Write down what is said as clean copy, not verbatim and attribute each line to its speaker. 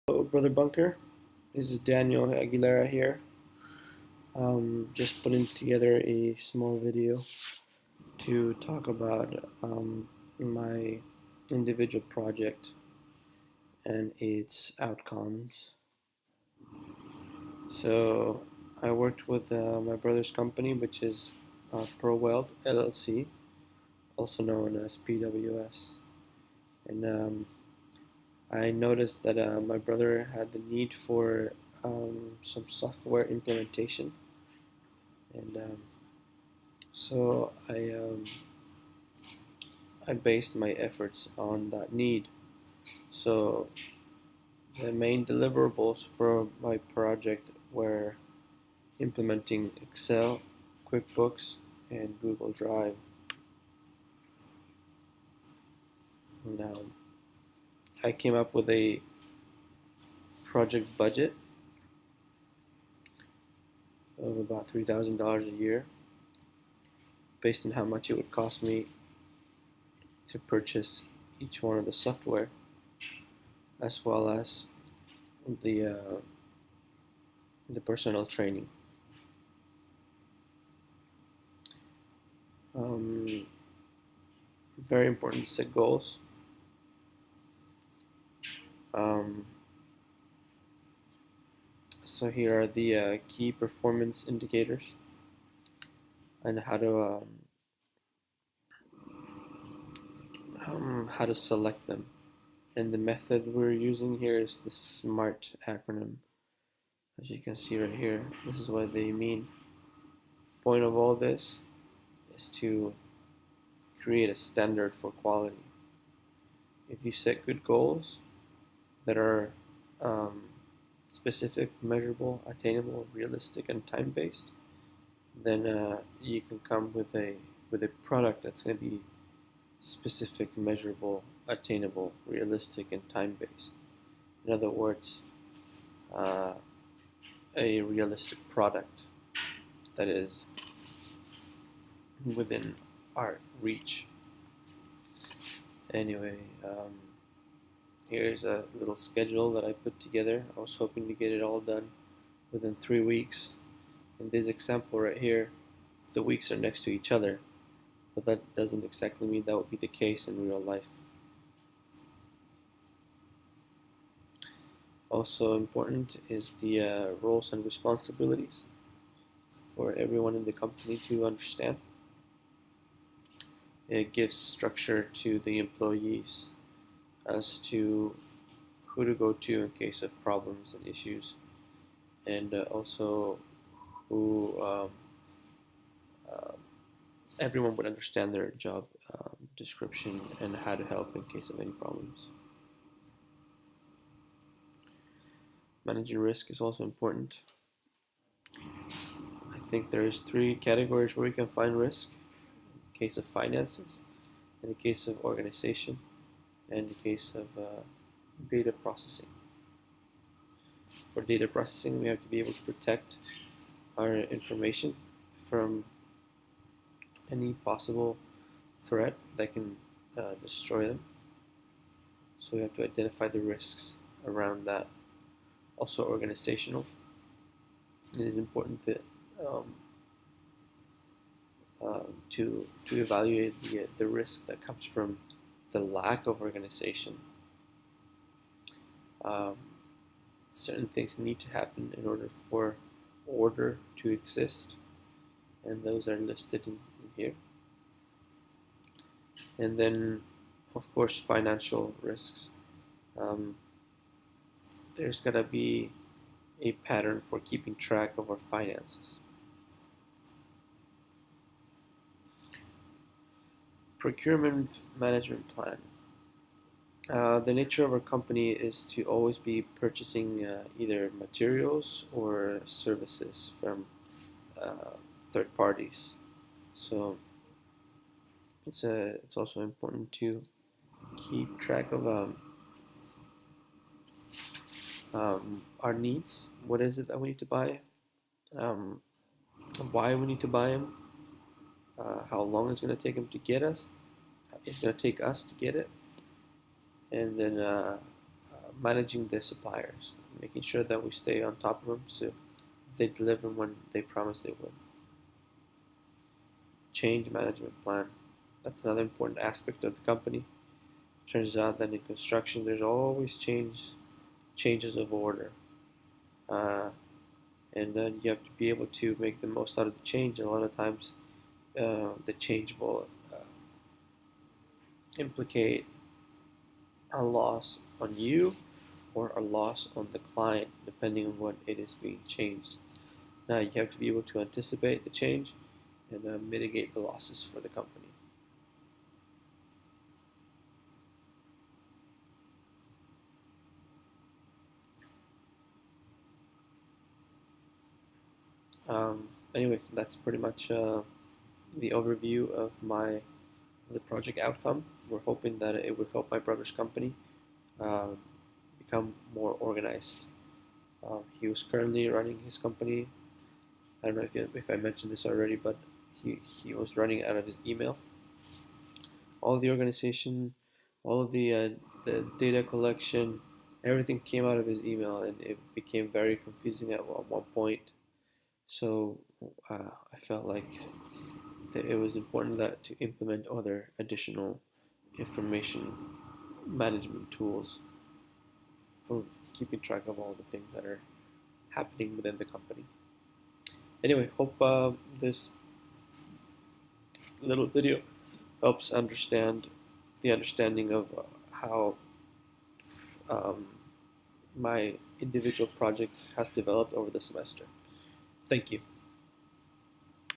Speaker 1: Hello, Brother Bunker. This is Daniel Aguilera here. Just putting together a small video to talk about my individual project and its outcomes. So, I worked with my brother's company, which is ProWeld LLC, also known as PWS. And I noticed that my brother had the need for some software implementation, and so I based my efforts on that need. So the main deliverables for my project were implementing Excel, QuickBooks, and Google Drive. Now I came up with a project budget of about $3,000 a year, based on how much it would cost me to purchase each one of the software, as well as the uh, the personnel training. Um, Very important to set goals. Um, so here are the key performance indicators and how to select them. And the method we're using here is the SMART acronym. As you can see right here, this is what they mean. The point of all this is to create a standard for quality. If you set good goals that are um, specific, measurable, attainable, realistic, and time-based, then you can come with a product that's going to be specific, measurable, attainable, realistic, and time-based. In other words, uh, a realistic product that is within our reach. Anyway, here's a little schedule that I put together. I was hoping to get it all done within 3 weeks. In this example right here, the weeks are next to each other, but that doesn't exactly mean that would be the case in real life. Also important is the roles and responsibilities for everyone in the company to understand. It gives structure to the employees as to who to go to in case of problems and issues, and also who uh, everyone would understand their job description and how to help in case of any problems. Managing risk is also important. I think there's three categories where you can find risk: in the case of finances, in the case of organization, and in the case of data processing. For data processing, we have to be able to protect our information from any possible threat that can destroy them. So we have to identify the risks around that. Also, organizational. It is important um, to evaluate the risk that comes from the lack of organization. Um, Certain things need to happen in order for order to exist, and those are listed in here. And then, of course, financial risks. Um, there's got to be a pattern for keeping track of our finances. Procurement management plan. The nature of our company is to always be purchasing either materials or services from third parties. So it's also important to keep track of our needs. What is it that we need to buy? Um, why we need to buy them? How long it's going to take them to get us? It's going to take us to get it, and then managing the suppliers, making sure that we stay on top of them so they deliver when they promise they would. Change management plan. That's another important aspect of the company. Turns out that in construction, there's always changes of order, uh, and then you have to be able to make the most out of the change. And a lot of times, the change will implicate a loss on you or a loss on the client, depending on what it is being changed. Now, you have to be able to anticipate the change and mitigate the losses for the company. Anyway, that's pretty much the overview of the project outcome. We're hoping that it would help my brother's company uh, become more organized. He was currently running his company. I don't know if I mentioned this already, but he was running out of his email. All of the organization, all of the data collection, everything came out of his email, and it became very confusing at one point. So I felt like that it was important that to implement other additional information management tools for keeping track of all the things that are happening within the company. Anyway, hope this little video helps understand the understanding of how um, my individual project has developed over the semester. Thank you.